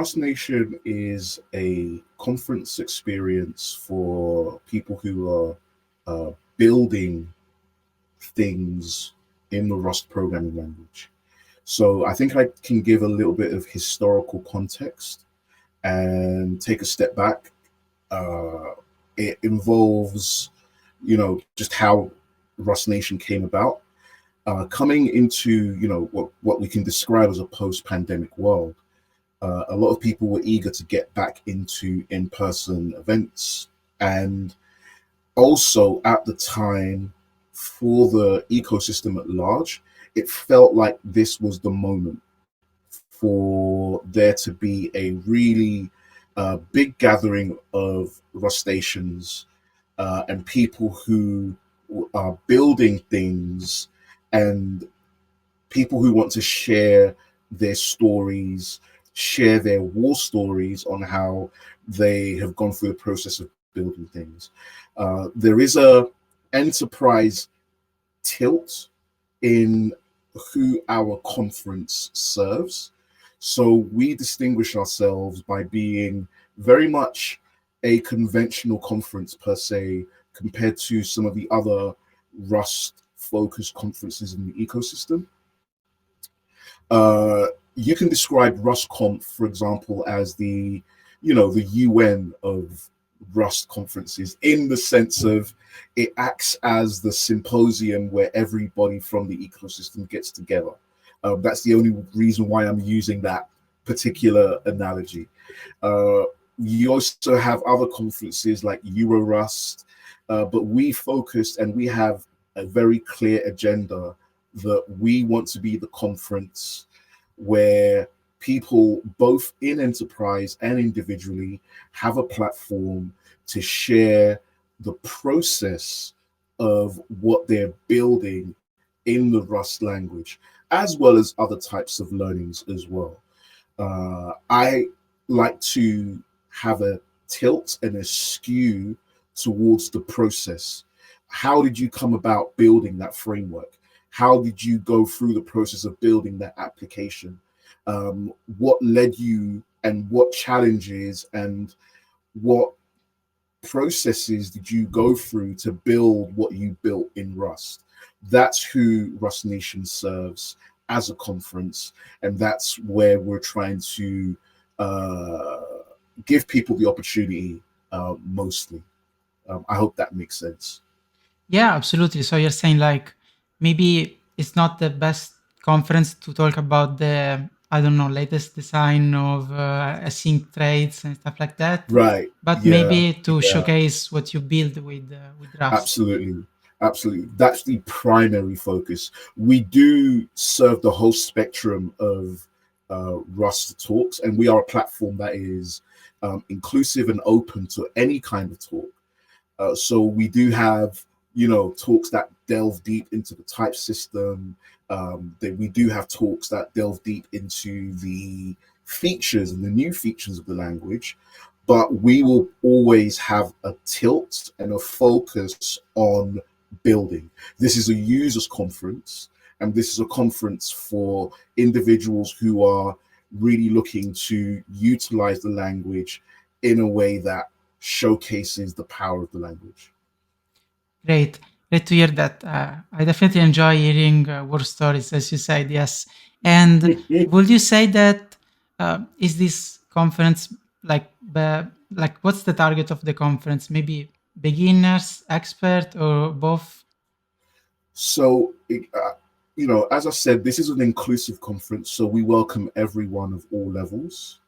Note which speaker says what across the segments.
Speaker 1: Rust Nation is a conference experience for people who are building things in the Rust programming language. So I think I can give a little bit of historical context and take a step back. It involves, just how Rust Nation came about. Coming into, what we can describe as a post-pandemic world, a lot of people were eager to get back into in-person events. And also at the time, for the ecosystem at large, it felt like this was the moment for there to be a really big gathering of Rustaceans and people who are building things, and people who want to share their stories, share their war stories on how they have gone through the process of building things. There is a enterprise tilt in who our conference serves. So we distinguish ourselves by being very much a conventional conference per se, compared to some of the other Rust focused conferences in the ecosystem. You can describe RustConf, for example, as the UN of Rust conferences, in the sense of it acts as the symposium where everybody from the ecosystem gets together. That's the only reason why I'm using that particular analogy. You also have other conferences like Eurorust, but we focused and we have a very clear agenda that we want to be the conference where people, both in enterprise and individually, have a platform to share the process of what they're building in the Rust language, as well as other types of learnings as well. I like to have a tilt and a skew towards the process. How did you come about building that framework? How did you go through the process of building that application? What led you, and what challenges and what processes did you go through to build what you built in Rust? That's who Rust Nation serves as a conference, and that's where we're trying to give people the opportunity mostly. I hope that makes sense.
Speaker 2: Yeah, absolutely. So you're saying like maybe it's not the best conference to talk about the, I don't know, latest design of async trades and stuff like that,
Speaker 1: Right.
Speaker 2: but
Speaker 1: Yeah.
Speaker 2: maybe to
Speaker 1: Yeah.
Speaker 2: showcase what you build with Rust.
Speaker 1: Absolutely. Absolutely. That's the primary focus. We do serve the whole spectrum of Rust talks, and we are a platform that is inclusive and open to any kind of talk. So we do have, talks that delve deep into the type system. That we do have talks that delve deep into the features and the new features of the language. But we will always have a tilt and a focus on building. This is a users conference, and this is a conference for individuals who are really looking to utilize the language in a way that showcases the power of the language.
Speaker 2: Great. Great to hear that. I definitely enjoy hearing war stories, as you said, yes. And would you say that is this conference like what's the target of the conference? Maybe beginners, expert, or both?
Speaker 1: So, as I said, this is an inclusive conference, so we welcome everyone of all levels.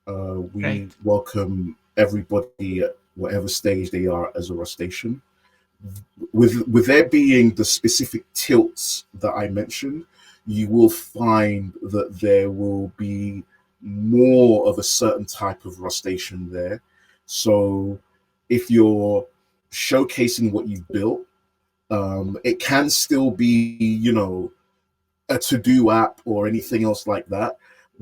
Speaker 1: We
Speaker 2: Great.
Speaker 1: welcome everybody at whatever stage they are as a Rustation. With there being the specific tilts that I mentioned, you will find that there will be more of a certain type of Rustation there. So if you're showcasing what you've built, it can still be, a to-do app or anything else like that.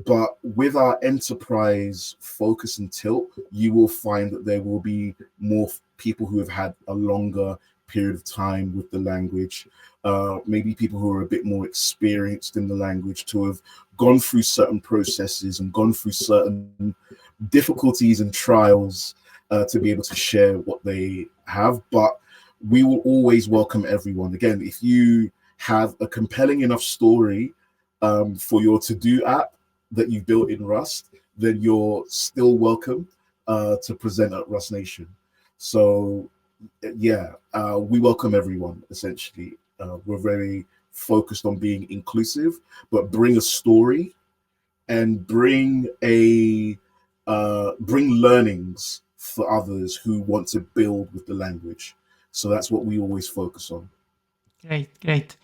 Speaker 1: But with our enterprise focus and tilt, you will find that there will be more people who have had a longer period of time with the language, maybe people who are a bit more experienced in the language, to have gone through certain processes and gone through certain difficulties and trials, to be able to share what they have. But we will always welcome everyone. Again, if you have a compelling enough story for your to-do app that you built in Rust, then you're still welcome to present at Rust Nation. So yeah, we welcome everyone. Essentially, we're very focused on being inclusive, but bring a story and bring learnings for others who want to build with the language. So that's what we always focus on.
Speaker 2: Great, great.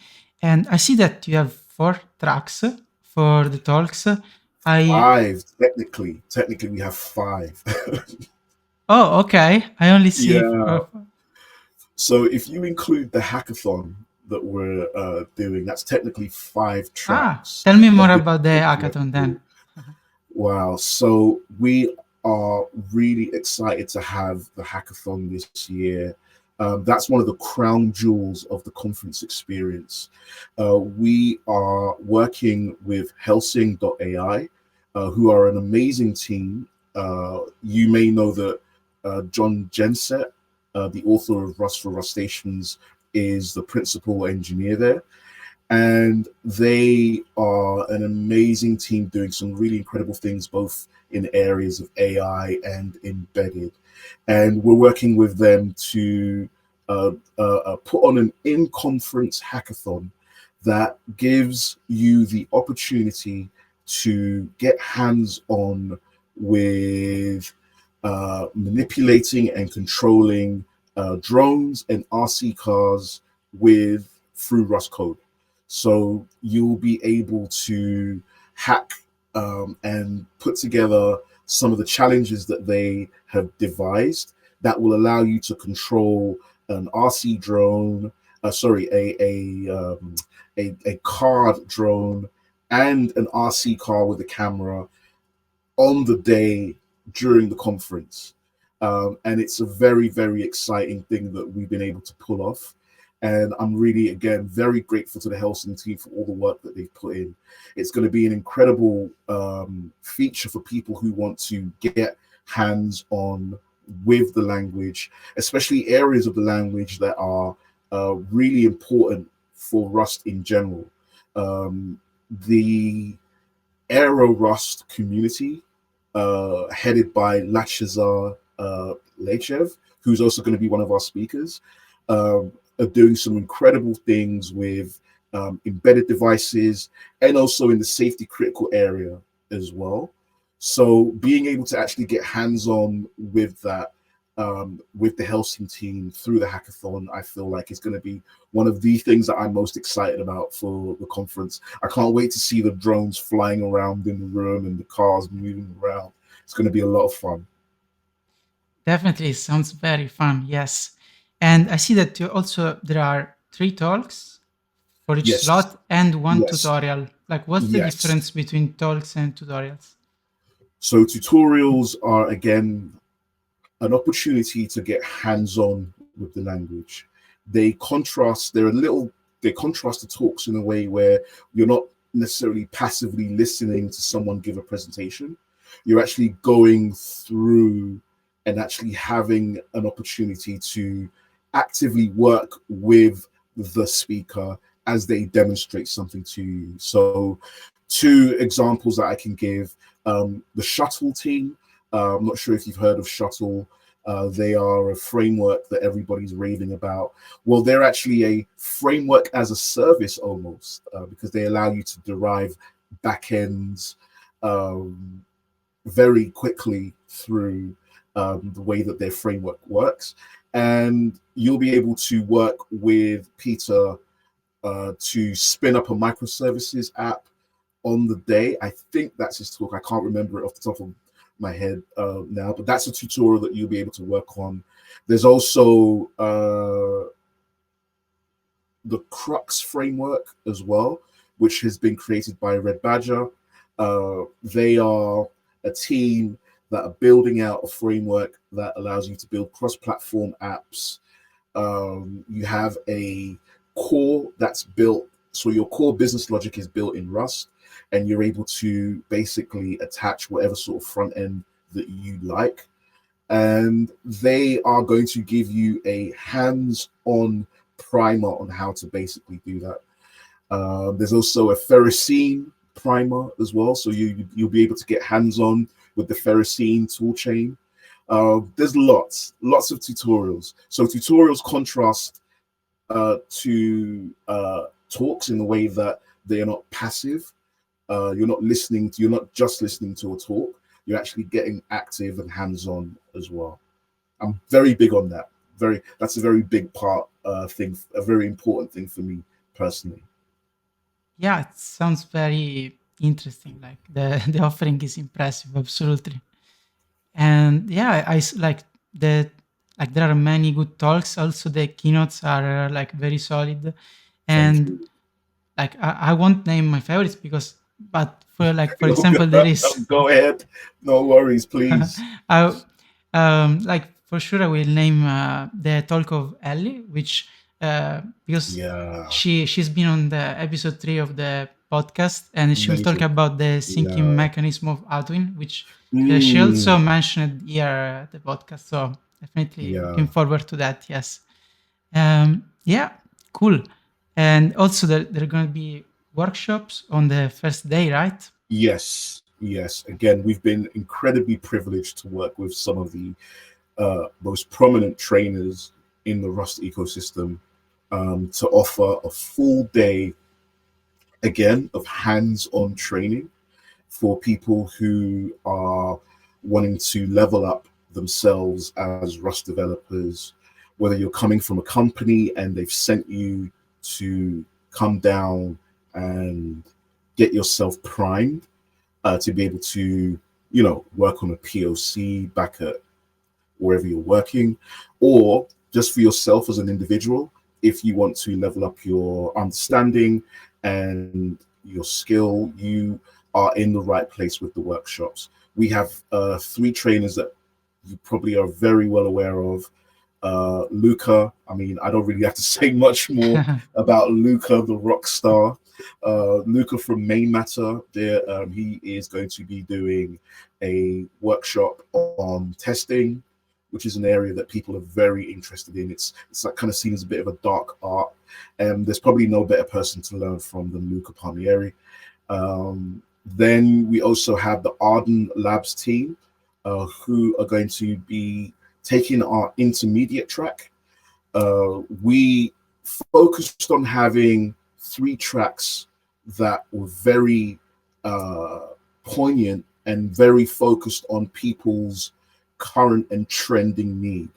Speaker 2: And I see that you have 4 tracks for the talks. I
Speaker 1: Five, technically we have five.
Speaker 2: Oh, okay. I only see.
Speaker 1: Yeah. So if you include the hackathon that we're doing, that's technically five tracks
Speaker 2: Tell me more
Speaker 1: of
Speaker 2: about the
Speaker 1: different things we have
Speaker 2: hackathon
Speaker 1: to do.
Speaker 2: then.
Speaker 1: Wow. So we are really excited to have the hackathon this year. That's one of the crown jewels of the conference experience. We are working with Helsing.ai, who are an amazing team. You may know that John Genset, the author of Rust for Rustations, is the principal engineer there, and they are an amazing team doing some really incredible things both in areas of AI and embedded. And we're working with them to put on an in-conference hackathon that gives you the opportunity to get hands-on with manipulating and controlling drones and RC cars with through Rust code. So you'll be able to hack and put together some of the challenges that they have devised that will allow you to control an RC drone, sorry, a card drone and an RC car with a camera on the day during the conference. And it's a very, very exciting thing that we've been able to pull off. And I'm really, again, very grateful to the Helsing team for all the work that they've put in. It's going to be an incredible feature for people who want to get hands on with the language, especially areas of the language that are really important for Rust in general. The Aero Rust community, headed by Lachazar Lechev, who's also going to be one of our speakers, are doing some incredible things with embedded devices and also in the safety critical area as well. So being able to actually get hands-on with that, with the Helsing team through the hackathon, I feel like is going to be one of the things that I'm most excited about for the conference. I can't wait to see the drones flying around in the room and the cars moving around. It's going to be a lot of fun.
Speaker 2: Definitely sounds very fun. Yes. And I see that you also there are 3 talks for each
Speaker 1: Yes,
Speaker 2: slot and one
Speaker 1: yes,
Speaker 2: tutorial. Like, what's the
Speaker 1: yes.
Speaker 2: difference between talks and tutorials?
Speaker 1: So tutorials are again an opportunity to get hands-on with the language. They contrast the talks in a way where you're not necessarily passively listening to someone give a presentation. You're actually going through and actually having an opportunity to actively work with the speaker as they demonstrate something to you. So 2 examples that I can give, the Shuttle team. I'm not sure if you've heard of Shuttle. They are a framework that everybody's raving about. Well, they're actually a framework as a service almost, because they allow you to derive backends very quickly through the way that their framework works. And you'll be able to work with Peter to spin up a microservices app on the day. I think that's his talk. I can't remember it off the top of my head now, but that's a tutorial that you'll be able to work on. There's also the Crux framework as well, which has been created by Red Badger. They are a team that are building out a framework that allows you to build cross-platform apps. You have a core that's built. So your core business logic is built in Rust, and you're able to basically attach whatever sort of front end that you like. And they are going to give you a hands-on primer on how to basically do that. There's also a Ferrocene primer as well, so you'll be able to get hands-on with the Ferrocene toolchain. There's lots of tutorials. So tutorials contrast to talks in a way that they are not passive. You're not just listening to a talk. You're actually getting active and hands-on as well. I'm very big on that. That's a very big part thing, a very important thing for me personally.
Speaker 2: Yeah, it sounds very interesting. Like the the offering is impressive, absolutely. And yeah, like the like there are many good talks. Also, the keynotes are like very solid.
Speaker 1: Thank
Speaker 2: And
Speaker 1: you.
Speaker 2: like I won't name my favorites because, but for like for example, there is
Speaker 1: Go ahead. No worries, please.
Speaker 2: I, like for sure I will name the talk of Ellie, which because
Speaker 1: Yeah,
Speaker 2: she's been on the episode 3 of the podcast, and she will talk
Speaker 1: amazing.
Speaker 2: about the syncing
Speaker 1: Yeah.
Speaker 2: mechanism of Adwin, which she also
Speaker 1: Mm,
Speaker 2: mentioned here at the podcast. So definitely looking
Speaker 1: yeah.
Speaker 2: forward to that. Yes. Yeah, cool. And also there are going to be workshops on the first day, right?
Speaker 1: Yes. Yes. Again, we've been incredibly privileged to work with some of the most prominent trainers in the Rust ecosystem to offer a full day again of hands-on training for people who are wanting to level up themselves as Rust developers, whether you're coming from a company and they've sent you to come down and get yourself primed to be able to, work on a POC back at wherever you're working, or just for yourself as an individual, if you want to level up your understanding and your skill, you are in the right place with the workshops. We have 3 trainers that you probably are very well aware of. Luca, I mean, I don't really have to say much more about Luca, the rock star. Luca from Main Matter, there, he is going to be doing a workshop on testing, which is an area that people are very interested in. It's like kind of seen as a bit of a dark art, and there's probably no better person to learn from than Luca Palmieri. Then we also have the Arden Labs team, who are going to be taking our intermediate track. We focused on having 3 tracks that were very poignant and very focused on people's current and trending need.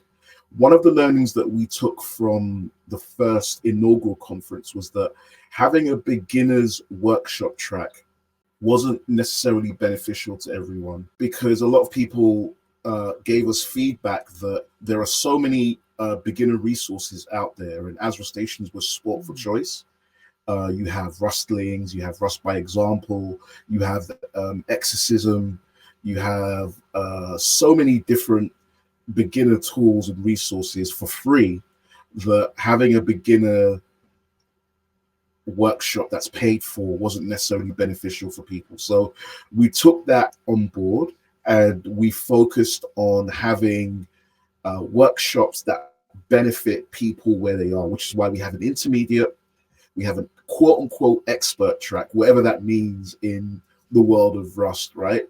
Speaker 1: One of the learnings that we took from the first inaugural conference was that having a beginner's workshop track wasn't necessarily beneficial to everyone, because a lot of people gave us feedback that there are so many beginner resources out there, and Azure Stations was sport for choice. You have Rustlings, you have Rust by example, you have Exorcism, you have so many different beginner tools and resources for free, that having a beginner workshop that's paid for wasn't necessarily beneficial for people. So we took that on board and we focused on having workshops that benefit people where they are, which is why we have an intermediate, we have a quote unquote expert track, whatever that means in the world of Rust, right?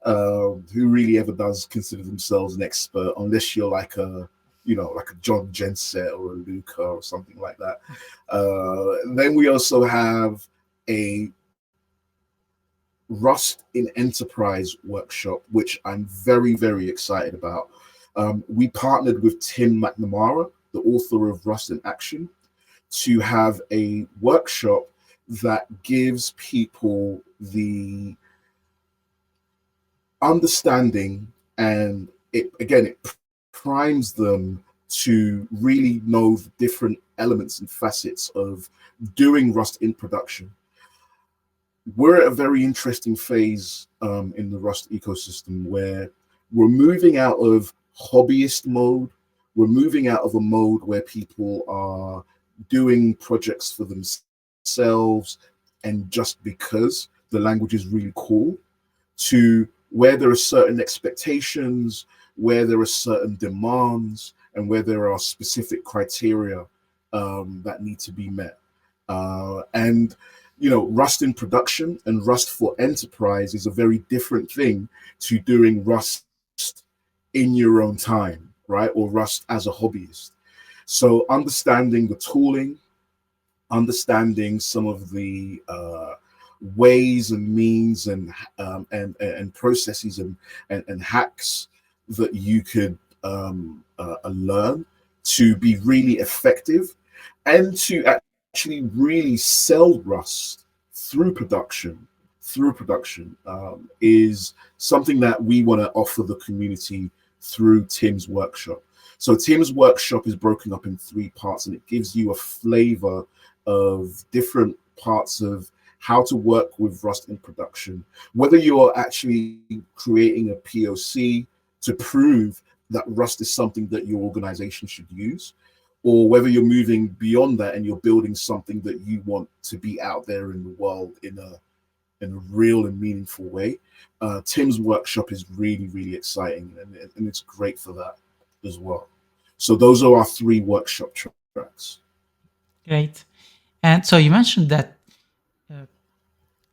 Speaker 1: Who really ever does consider themselves an expert unless you're like like a John Genset or a Luca or something like that. Then we also have a Rust in Enterprise workshop, which I'm very, very excited about. We partnered with Tim McNamara, the author of Rust in Action, to have a workshop that gives people the understanding, and it primes them to really know the different elements and facets of doing Rust in production. We're at a very interesting phase in the Rust ecosystem where we're moving out of hobbyist mode. We're moving out of a mode where people are doing projects for themselves, and just because the language is really cool, to where there are certain expectations, where there are certain demands, and where there are specific criteria that need to be met. And Rust in production and Rust for enterprise is a very different thing to doing Rust in your own time, right? Or Rust as a hobbyist. So understanding the tooling, understanding some of the ways and means and processes and hacks that you could learn to be really effective, and to actually really sell Rust through production is something that we want to offer the community through Tim's workshop. So Tim's workshop is broken up in three parts, and it gives you a flavor of different parts of how to work with Rust in production, whether you're actually creating a POC to prove that Rust is something that your organization should use, or whether you're moving beyond that and you're building something that you want to be out there in the world in a real and meaningful way. Tim's workshop is really, really exciting, and it's great for that as well. So those are our three workshop tracks.
Speaker 2: Great. And so you mentioned that uh,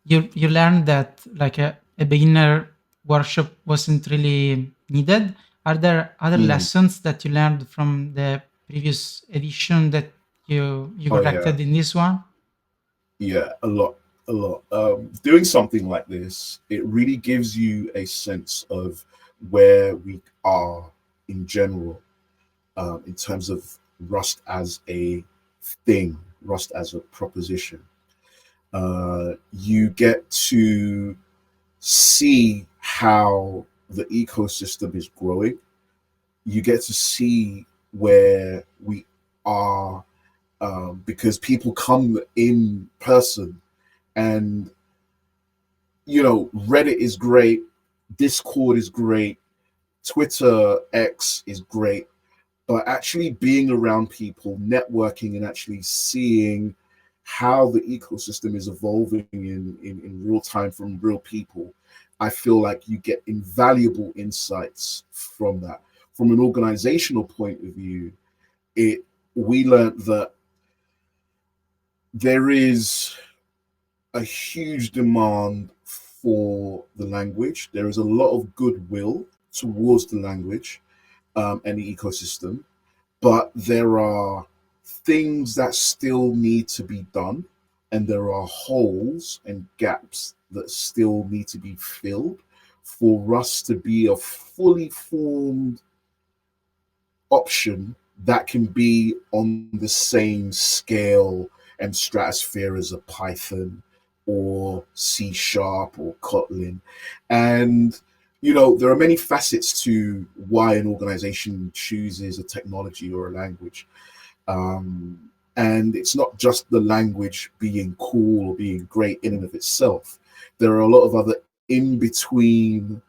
Speaker 2: you learned that like a beginner workshop wasn't really needed. Are there other
Speaker 1: Mm.
Speaker 2: lessons that you learned from the previous edition that you
Speaker 1: Oh yeah,
Speaker 2: corrected in this one?
Speaker 1: yeah, a lot. Doing something like this, it really gives you a sense of where we are in general, in terms of Rust as a thing, Rust as a proposition. You get to see how the ecosystem is growing. You get to see where we are, because people come in person, and Reddit is great, Discord is great, Twitter X is great, but actually being around people, networking, and actually seeing how the ecosystem is evolving in real time from real people, I feel like you get invaluable insights from that. From an organizational point of view, it we learned that there is a huge demand for the language. There is a lot of goodwill towards the language, and the ecosystem, but there are things that still need to be done, and there are holes and gaps that still need to be filled for us to be a fully formed option that can be on the same scale and stratosphere as a Python or C Sharp or Kotlin. And there are many facets to why an organization chooses a technology or a language. And it's not just the language being cool or being great in and of itself. There are a lot of other in between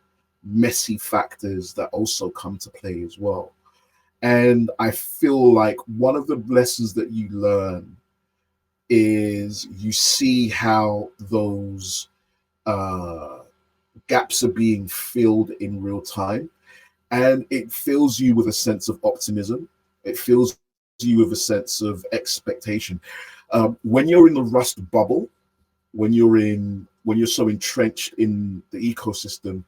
Speaker 1: messy factors that also come to play as well. And I feel like one of the lessons that you learn is you see how those uh, gaps are being filled in real time. And it fills you with a sense of optimism. It fills you with a sense of expectation. When you're in the Rust bubble, when you're so entrenched in the ecosystem,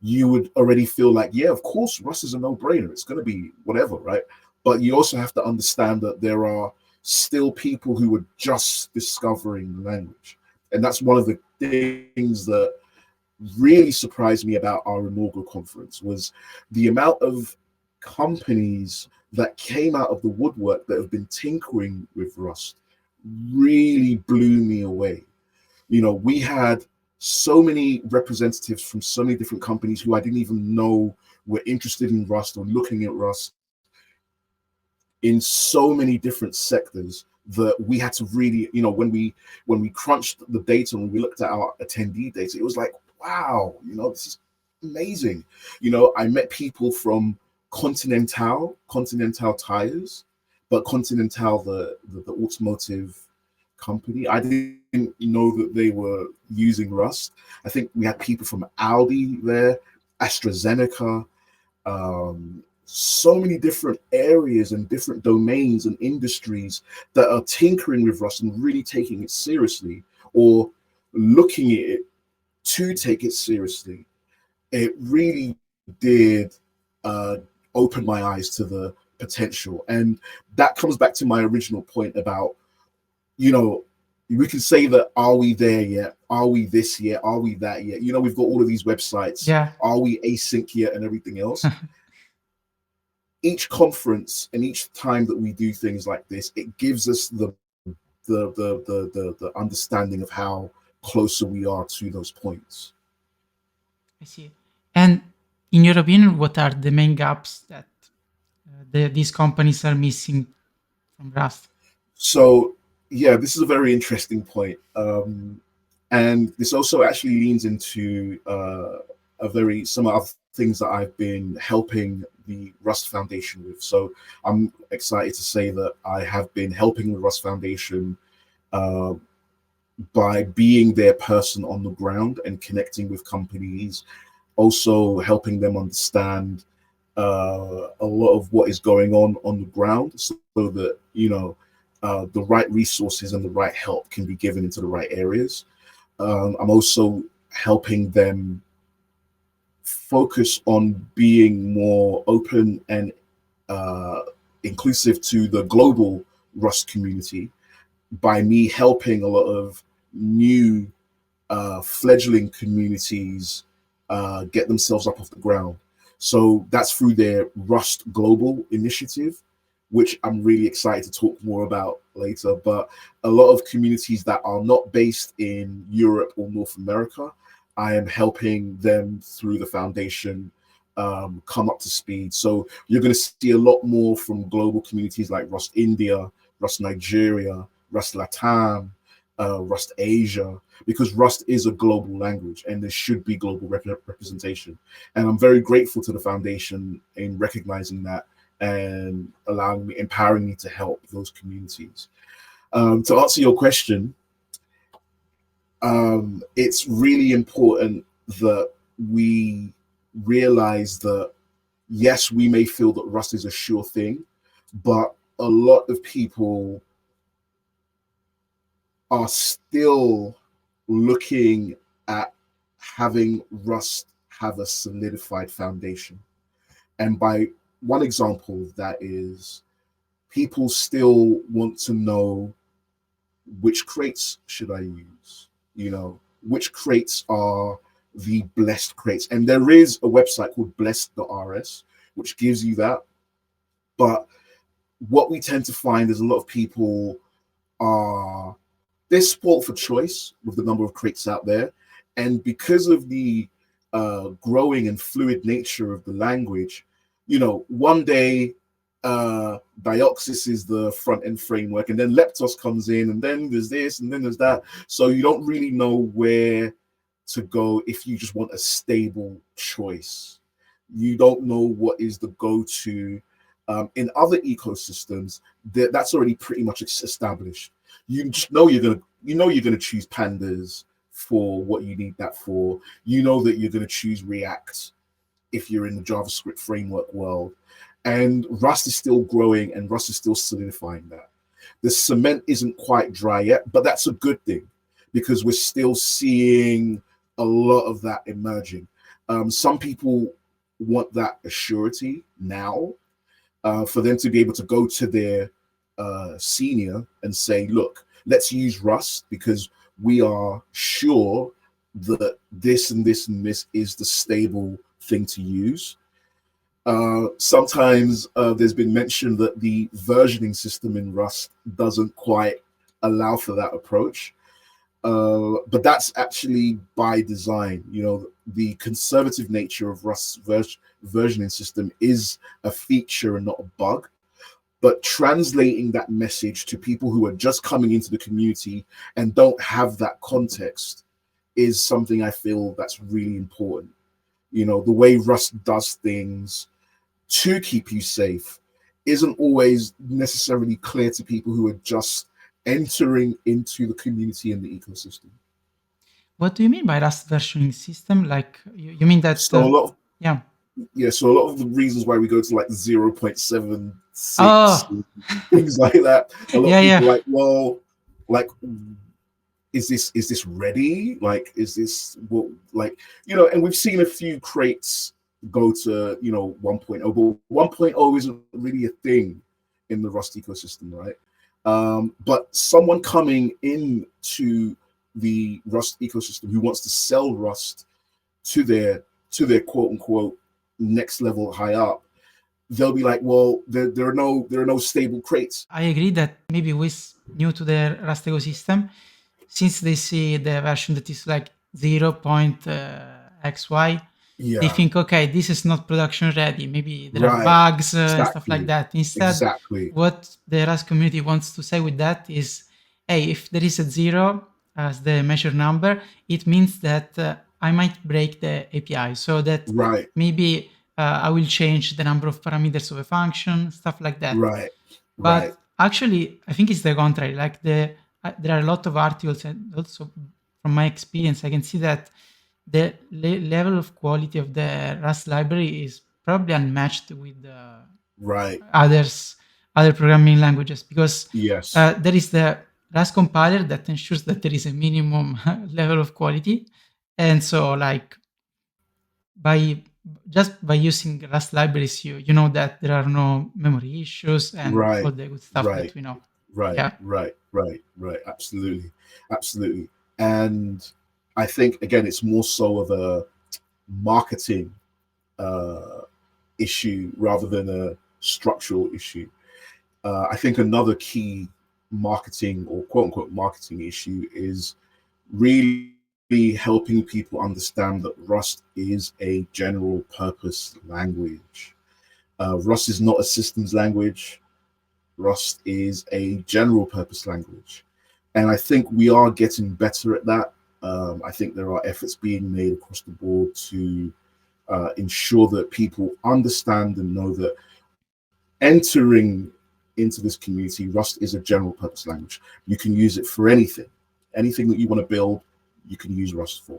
Speaker 1: you would already feel like, yeah, of course, Rust is a no-brainer. It's going to be whatever, right? But you also have to understand that there are still people who are just discovering the language, and that's one of the things that really surprised me about our inaugural conference was the amount of companies that came out of the woodwork that have been tinkering with Rust really blew me away. We had so many representatives from so many different companies who I didn't even know were interested in Rust or looking at Rust in so many different sectors that we had to really, when we crunched the data and we looked at our attendee data, it was like, wow, this is amazing. I met people from Continental Tires but Continental, the automotive company, I didn't know that they were using Rust. I think we had people from Audi there, AstraZeneca, so many different areas and different domains and industries that are tinkering with Rust and really taking it seriously, or looking at it to take it seriously. It really did uh, open my eyes to the potential. And that comes back to my original point about, you know, we can say that, are we there yet? Are we this yet? Are we that yet? You know, we've got all of these websites.
Speaker 2: Yeah.
Speaker 1: Are we async yet and everything else? Each conference and each time that we do things like this, it gives us the understanding of how closer we are to those points.
Speaker 2: I see. And in your opinion, what are the main gaps that these companies are missing from Rust?
Speaker 1: So yeah, this is a very interesting point. And this also actually leans into a very some other things that I've been helping the Rust Foundation with. So I'm excited to say that I have been helping the Rust Foundation uh, by being their person on the ground and connecting with companies, also helping them understand a lot of what is going on the ground, so that, you know, the right resources and the right help can be given into the right areas. I'm also helping them focus on being more open and uh, inclusive to the global Rust community by me helping a lot of new fledgling communities get themselves up off the ground. So that's through their Rust Global initiative, which I'm really excited to talk more about later. But a lot of communities that are not based in Europe or North America, I am helping them through the foundation come up to speed. So you're going to see a lot more from global communities like Rust India, Rust Nigeria, Rust Latam, Rust Asia, because Rust is a global language and there should be global representation. And I'm very grateful to the foundation in recognizing that and allowing me, empowering me to help those communities. To answer your question, it's really important that we realize that, yes, we may feel that Rust is a sure thing, but a lot of people are still looking at having Rust have a solidified foundation. And by one example of that is, people still want to know, which crates should I use? You know, which crates are the blessed crates? And there is a website called blessed.rs, which gives you that. But what we tend to find is a lot of people are, they're spoiled for choice with the number of crates out there. And because of the growing and fluid nature of the language, you know, one day Dioxys is the front end framework, and then Leptos comes in, and then there's this, and then there's that. So you don't really know where to go if you just want a stable choice. You don't know what is the go-to. In other ecosystems, that's already pretty much established. You just know you're gonna choose pandas for what you need that for. You know that you're gonna choose React if you're in the JavaScript framework world. And Rust is still growing and Rust is still solidifying that. The cement isn't quite dry yet, but that's a good thing because we're still seeing a lot of that emerging. Some people want that assurity now, for them to be able to go to their senior and say, look, let's use Rust because we are sure that this and this and this is the stable thing to use. Sometimes there's been mentioned that the versioning system in Rust doesn't quite allow for that approach. But that's actually by design. You know, the conservative nature of Rust's versioning system is a feature and not a bug. But translating that message to people who are just coming into the community and don't have that context is something I feel that's really important. You know, the way Rust does things to keep you safe isn't always necessarily clear to people who are just entering into the community and the ecosystem.
Speaker 2: What do you mean by Rust versioning system? Like you mean that?
Speaker 1: So a lot of
Speaker 2: Yeah.
Speaker 1: yeah, so a lot of the reasons why we go to like 0.76
Speaker 2: Oh,
Speaker 1: things like that, a lot
Speaker 2: yeah,
Speaker 1: of
Speaker 2: yeah.
Speaker 1: people are like, well, like is this ready? Like, is this what, like, and we've seen a few crates go to 1.0, but 1.0 isn't really a thing in the Rust ecosystem, right? But someone coming into the Rust ecosystem who wants to sell Rust to their quote unquote next level high up, they'll be like, well, there are no stable crates.
Speaker 2: I agree that maybe with new to the Rust ecosystem, since they see the version that is like 0.xy, they
Speaker 1: Yeah,
Speaker 2: think, okay, this is not production ready. Maybe there are
Speaker 1: right.
Speaker 2: bugs and stuff like
Speaker 1: Exactly.
Speaker 2: that. Instead,
Speaker 1: Exactly.
Speaker 2: what the Rust community wants to say with that is, hey, if there is a zero as the measure number, it means that I might break the API, so that
Speaker 1: Right.
Speaker 2: maybe I will change the number of parameters of a function, stuff like that.
Speaker 1: Right. Right.
Speaker 2: But actually, I think it's the contrary. Like there are a lot of articles, and also from my experience, I can see that the level of quality of the Rust library is probably unmatched with
Speaker 1: Right.
Speaker 2: others other programming languages, because
Speaker 1: Yes.
Speaker 2: there is the Rust compiler that ensures that there is a minimum level of quality, and so like by just by using Rust libraries, you know that there are no memory issues and all
Speaker 1: Right.
Speaker 2: the good stuff that
Speaker 1: Right.
Speaker 2: we know.
Speaker 1: Right.
Speaker 2: Yeah.
Speaker 1: Right. Right. Right. Absolutely. Absolutely. And I think again, it's more so of a marketing uh, issue rather than a structural issue. I think another key marketing or quote unquote marketing issue is really helping people understand that Rust is a general purpose language. Rust is not a systems language. Rust is a general purpose language. And I think we are getting better at that. I think there are efforts being made across the board to ensure that people understand and know that entering into this community, Rust is a general purpose language. You can use it for anything. Anything that you want to build, you can use Rust for.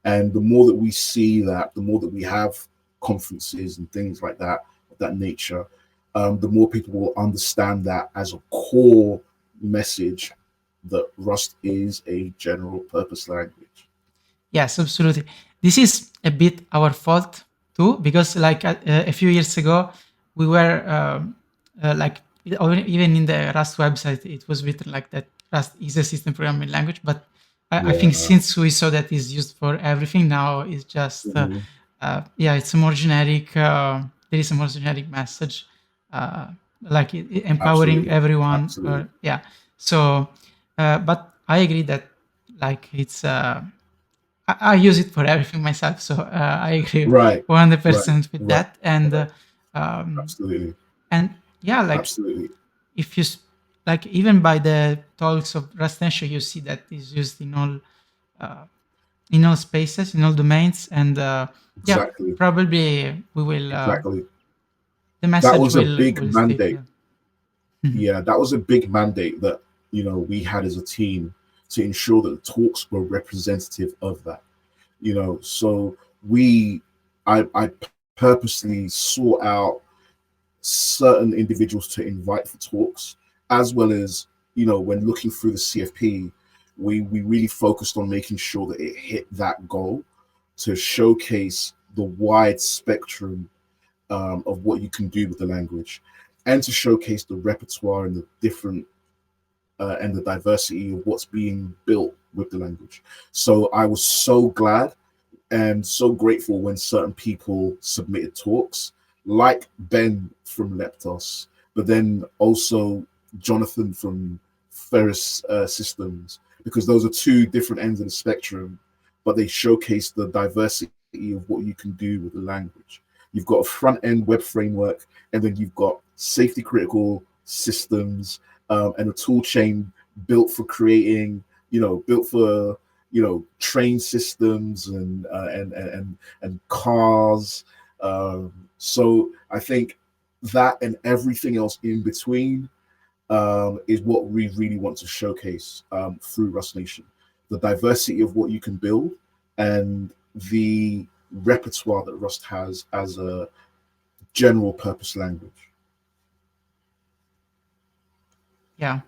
Speaker 1: And the more that we see that, the more that we have conferences and things like that, of that nature, the more people will understand that as a core message that Rust is a general purpose language.
Speaker 2: Yes, absolutely. This is a bit our fault too, because like a few years ago, we were like even in the Rust website, it was written like that Rust is a system programming language. But I think
Speaker 1: Yeah.
Speaker 2: since we saw that it's used for everything now, it's just
Speaker 1: Mhm.
Speaker 2: yeah, it's a more generic. There is a more generic message, uh, like empowering
Speaker 1: Absolutely.
Speaker 2: everyone.
Speaker 1: Absolutely.
Speaker 2: Or yeah, so but I agree that like it's. I use it for everything myself, so I agree
Speaker 1: Right. Right.
Speaker 2: 100% with
Speaker 1: Right.
Speaker 2: that. And
Speaker 1: Right.
Speaker 2: um,
Speaker 1: Absolutely.
Speaker 2: and yeah, like
Speaker 1: Absolutely.
Speaker 2: if you like even by the talks of Rustensha, you see that is used uh, in all spaces, in all domains, and yeah,
Speaker 1: Exactly.
Speaker 2: probably we will
Speaker 1: Exactly.
Speaker 2: the
Speaker 1: That
Speaker 2: message
Speaker 1: was a big
Speaker 2: will stay
Speaker 1: mandate.
Speaker 2: for. Mhm.
Speaker 1: Yeah, that was a big mandate that we had as a team to ensure that the talks were representative of that. So we, I purposely sought out certain individuals to invite for talks, as well as when looking through the CFP, we really focused on making sure that it hit that goal to showcase the wide spectrum of what you can do with the language, and to showcase the repertoire and the different and the diversity of what's being built with the language. So I was so glad and so grateful when certain people submitted talks, like Ben from Leptos, but then also Jonathan from Ferris Systems, because those are two different ends of the spectrum, but they showcase the diversity of what you can do with the language. You've got a front end web framework, and then you've got safety critical systems and a tool chain built for creating, built for train systems and cars. So I think that and everything else in between is what we really want to showcase through Rust Nation. The diversity of what you can build and the repertoire that Rust has as a general purpose language.
Speaker 2: Yeah,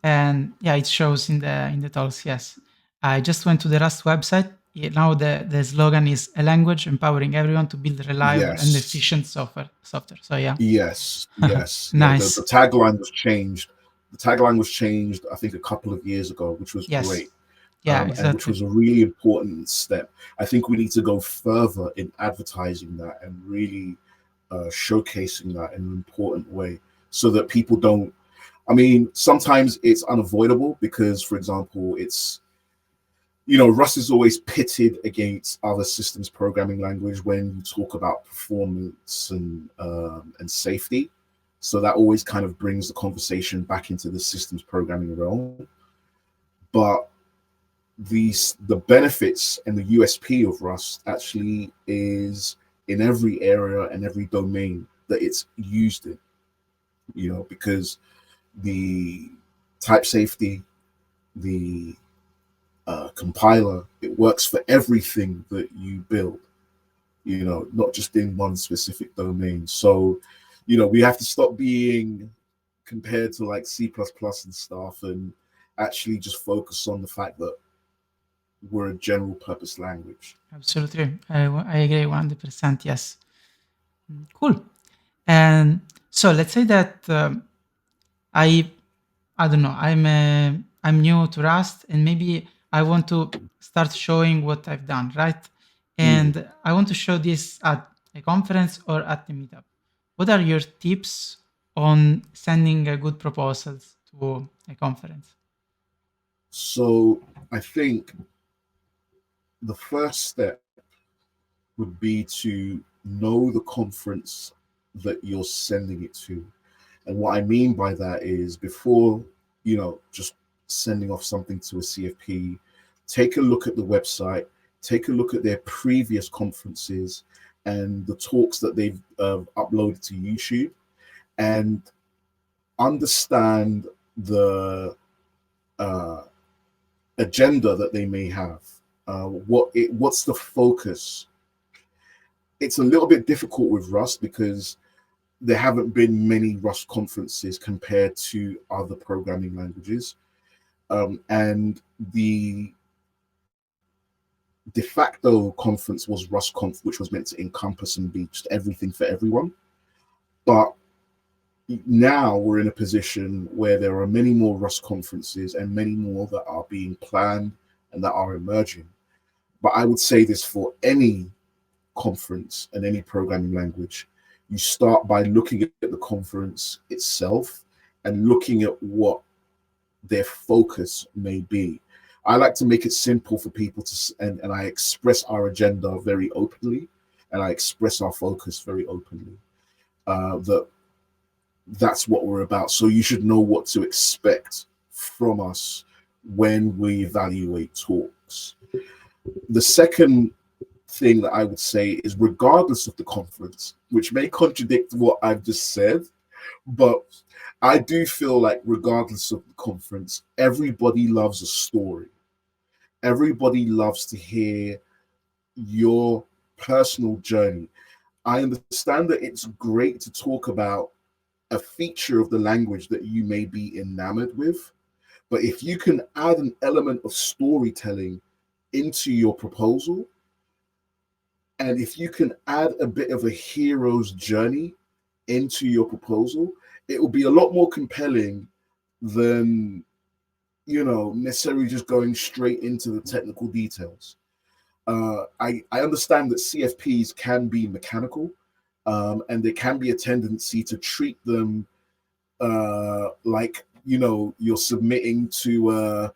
Speaker 2: and yeah, it shows in the talks. Yes, I just went to the Rust website. Now the slogan is a language empowering everyone to build reliable and
Speaker 1: Yes,
Speaker 2: efficient software. So yeah,
Speaker 1: yes. Yeah, the
Speaker 2: nice.
Speaker 1: tagline was changed. The tagline was changed, I think, a couple of years ago, which was
Speaker 2: Yes,
Speaker 1: great.
Speaker 2: yeah,
Speaker 1: And which
Speaker 2: exactly.
Speaker 1: was a really important step. I think we need to go further in advertising that and really showcasing that in an important way so that people don't. I mean, sometimes it's unavoidable because, for example, it's Rust is always pitted against other systems programming language when you talk about performance and safety. So that always kind of brings the conversation back into the systems programming realm. But the benefits and the USP of Rust actually is in every area and every domain that it's used in, because the type safety, the compiler, it works for everything that you build, not just in one specific domain. So, we have to stop being compared to like C++ and stuff and actually just focus on the fact that we're a general purpose language.
Speaker 2: Absolutely, I agree 100%. Yes. Cool. And so let's say that I I don't know. I'm new to Rust, and maybe I want to start showing what I've done, right?
Speaker 1: Mm.
Speaker 2: And I want to show this at a conference or at the meetup. What are your tips on sending good proposals to a conference?
Speaker 1: So I think the first step would be to know the conference that you're sending it to. And what I mean by that is before, just sending off something to a CFP, take a look at the website, take a look at their previous conferences and the talks that they've uploaded to YouTube, and understand the uh, agenda that they may have. What's the focus? It's a little bit difficult with Rust because there haven't been many Rust conferences compared to other programming languages. And the de facto conference was RustConf, which was meant to encompass and be just everything for everyone. But now we're in a position where there are many more Rust conferences and many more that are being planned and that are emerging. But I would say this for any conference and any programming language. You start by looking at the conference itself and looking at what their focus may be. I like to make it simple for people to, and I express our agenda very openly, and I express our focus very openly. That's what we're about. So you should know what to expect from us when we evaluate talks. The second thing that I would say is, regardless of the conference, which may contradict what I've just said, but I do feel like regardless of the conference, everybody loves a story. Everybody loves to hear your personal journey. I understand that it's great to talk about a feature of the language that you may be enamored with, but if you can add an element of storytelling into your proposal, and if you can add a bit of a hero's journey into your proposal, it will be a lot more compelling than, necessarily just going straight into the technical details. I understand that CFPs can be mechanical, and there can be a tendency to treat them like, you're submitting to a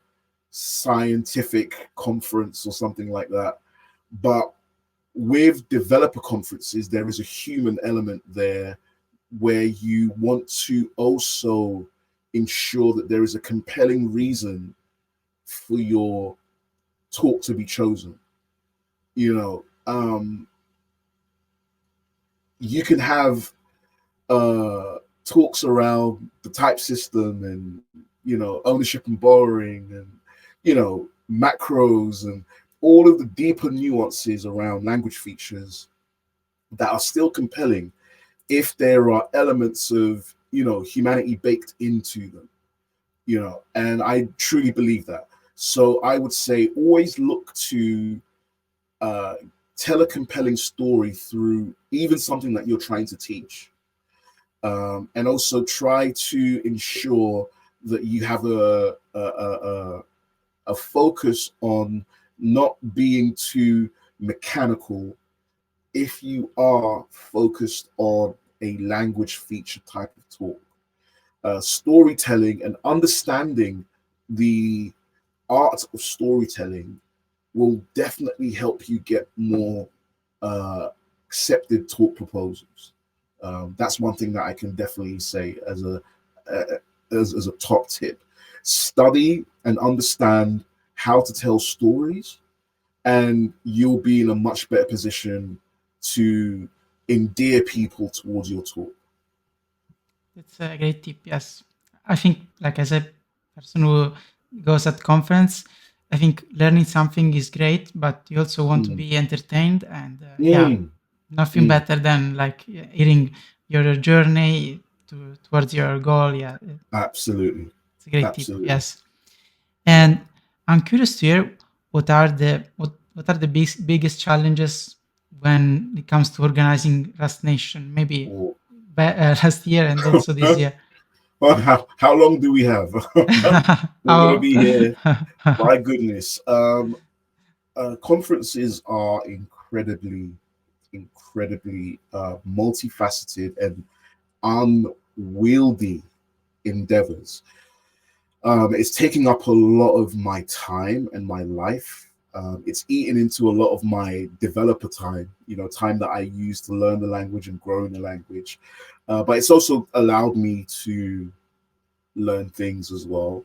Speaker 1: scientific conference or something like that. But with developer conferences, there is a human element there where you want to also ensure that there is a compelling reason for your talk to be chosen. You know, you can have talks around the type system and ownership and borrowing and macros and all of the deeper nuances around language features that are still compelling if there are elements of humanity baked into them. And I truly believe that. So I would say always look to uh, tell a compelling story through even something that you're trying to teach, and also try to ensure that you have a focus on not being too mechanical if you are focused on a language feature type of talk. Storytelling and understanding the art of storytelling will definitely help you get more uh, accepted talk proposals. That's one thing that I can definitely say as uh, as a top tip. Study and understand how to tell stories, and you'll be in a much better position to endear people towards your talk.
Speaker 2: It's a great tip. Yes, I think, like as a person who goes at conference, I think learning something is great, but you also want to
Speaker 1: Mm,
Speaker 2: be entertained, and yeah,
Speaker 1: mm,
Speaker 2: nothing
Speaker 1: mm,
Speaker 2: better than like hearing your journey towards your goal. Yeah,
Speaker 1: absolutely,
Speaker 2: it's a great tip.
Speaker 1: absolutely.
Speaker 2: Yes, and I'm curious to hear what are the biggest challenges when it comes to organizing Rust Nation? Maybe
Speaker 1: Oh.
Speaker 2: last year and also this year.
Speaker 1: Well, how long do we have? We're gonna
Speaker 2: How?
Speaker 1: be here. My goodness. Conferences are incredibly multifaceted and unwieldy endeavors. It's taking up a lot of my time and my life. It's eaten into a lot of my developer time, time that I use to learn the language and grow in the language. But it's also allowed me to learn things as well.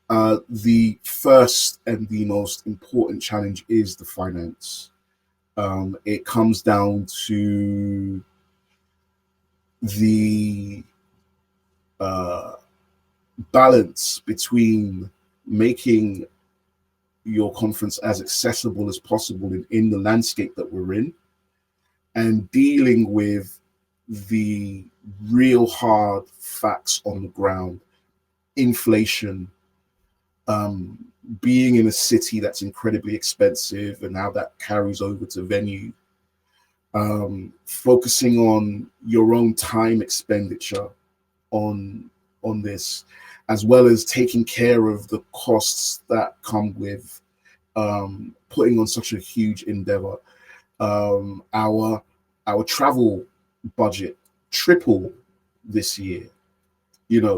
Speaker 1: The first and the most important challenge is the finance. It comes down to the uh, balance between making your conference as accessible as possible in the landscape that we're in, and dealing with the real hard facts on the ground, inflation, um, being in a city that's incredibly expensive and how that carries over to venue, focusing on your own time expenditure on this, as well as taking care of the costs that come with putting on such a huge endeavor. Our travel budget tripled this year,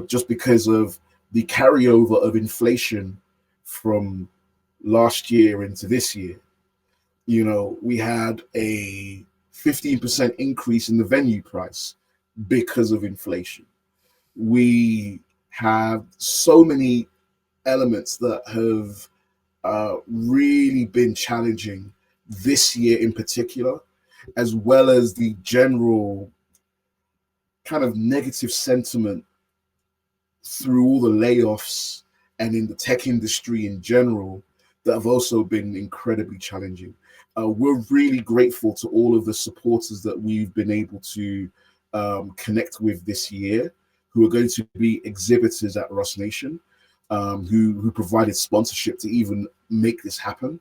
Speaker 1: just because of the carryover of inflation from last year into this year. We had a 15% increase in the venue price because of inflation. We have so many elements that have really been challenging this year in particular, as well as the general kind of negative sentiment through all the layoffs and in the tech industry in general that have also been incredibly challenging. We're really grateful to all of the supporters that we've been able to connect with this year, who are going to be exhibitors at Rust Nation, who provided sponsorship to even make this happen.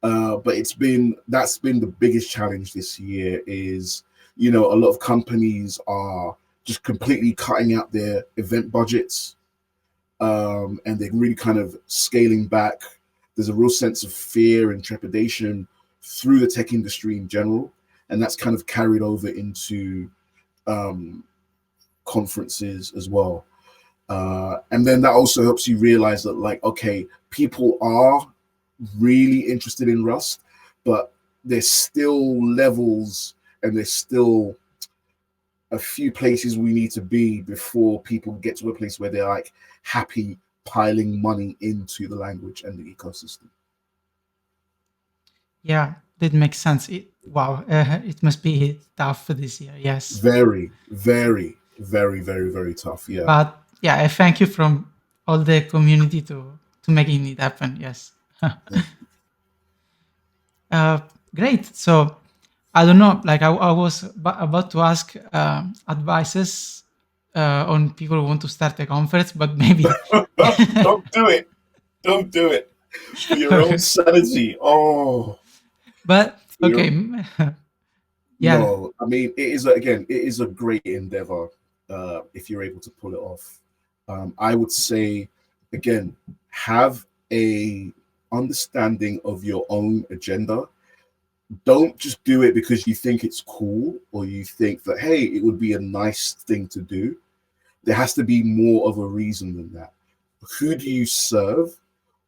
Speaker 1: But that's been the biggest challenge this year. Is a lot of companies are just completely cutting out their event budgets, and they're really kind of scaling back. There's a real sense of fear and trepidation through the tech industry in general, and that's kind of carried over into um, conferences as well. And then that also helps you realize that, like, okay, people are really interested in Rust, but there's still levels and there's still a few places we need to be before people get to a place where they're like happy piling money into the language and the ecosystem.
Speaker 2: Yeah. that makes sense. Wow, it must be tough this year. Yes,
Speaker 1: Very, very, very, very, very tough. Yeah.
Speaker 2: but yeah, I thank you from all the community to making it happen. Yes.
Speaker 1: Thank
Speaker 2: uh, Great. So I don't know. Like I was about to ask advices on people who want to start a conference, but maybe.
Speaker 1: you. Don't do it. Don't do it. For your own sanity. Oh,
Speaker 2: But
Speaker 1: for
Speaker 2: okay,
Speaker 1: your
Speaker 2: yeah,
Speaker 1: no. I mean, again, it is a great endeavor if you're able to pull it off. I would say, again, have a understanding of your own agenda. Don't just do it because you think it's cool or you think that, hey, it would be a nice thing to do. There has to be more of a reason than that. Who do you serve?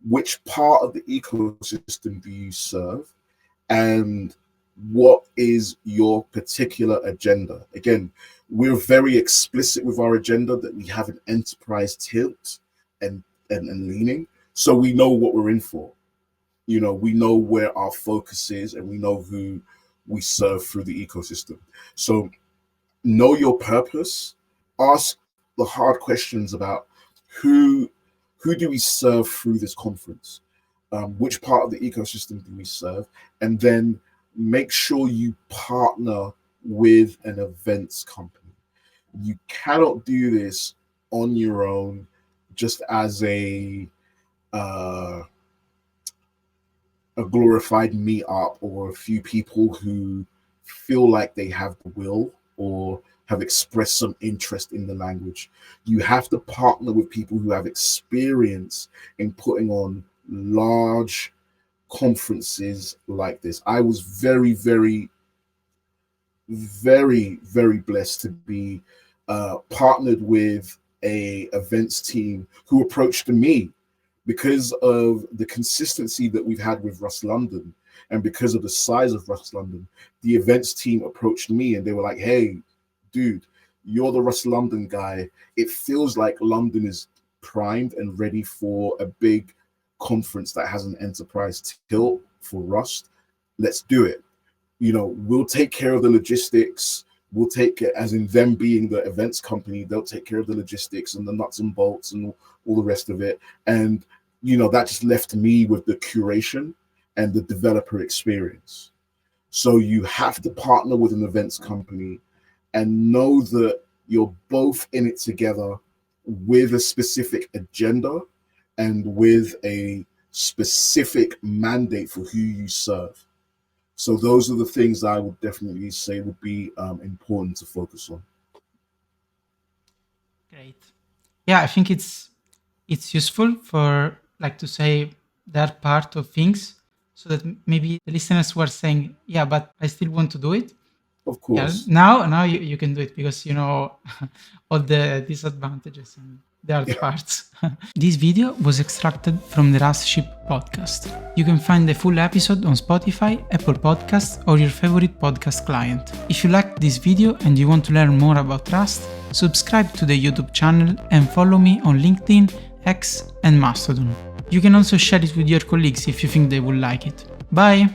Speaker 1: Which part of the ecosystem do you serve? And what is your particular agenda? Again, we're very explicit with our agenda that we have an enterprise tilt and leaning. So we know what we're in for. We know where our focus is and we know who we serve through the ecosystem. So know your purpose, ask the hard questions about who do we serve through this conference, which part of the ecosystem do we serve, and then make sure you partner with an events company. You cannot do this on your own, just as uh, a glorified meetup or a few people who feel like they have the will or have expressed some interest in the language. You have to partner with people who have experience in putting on large conferences like this. I was very, very, very, very blessed to be partnered with a events team who approached me because of the consistency that we've had with Rust London and because of the size of Rust London. The events team approached me and they were like, hey, dude, you're the Rust London guy. It feels like London is primed and ready for a big conference that has an enterprise tilt for Rust. Let's do it. We'll take care of the logistics. We'll take it, as in them being the events company, they'll take care of the logistics and the nuts and bolts and all the rest of it. And that just left me with the curation and the developer experience. So you have to partner with an events company and know that you're both in it together with a specific agenda and with a specific mandate for who you serve. So those are the things I would definitely say would be important to focus on.
Speaker 2: great. Yeah, I think it's useful for like to say that part of things so that maybe the listeners were saying, yeah, but I still want to do it.
Speaker 1: Of
Speaker 2: Yeah,
Speaker 1: course.
Speaker 2: now you can do it because you know all the disadvantages and the hard
Speaker 1: Yeah.
Speaker 2: parts. This video was extracted from the RustShip podcast. You can find the full episode on Spotify, Apple Podcasts, or your favorite podcast client. If you liked this video and you want to learn more about Rust, subscribe to the YouTube channel and follow me on LinkedIn, X, and Mastodon. You can also share it with your colleagues if you think they would like it. Bye!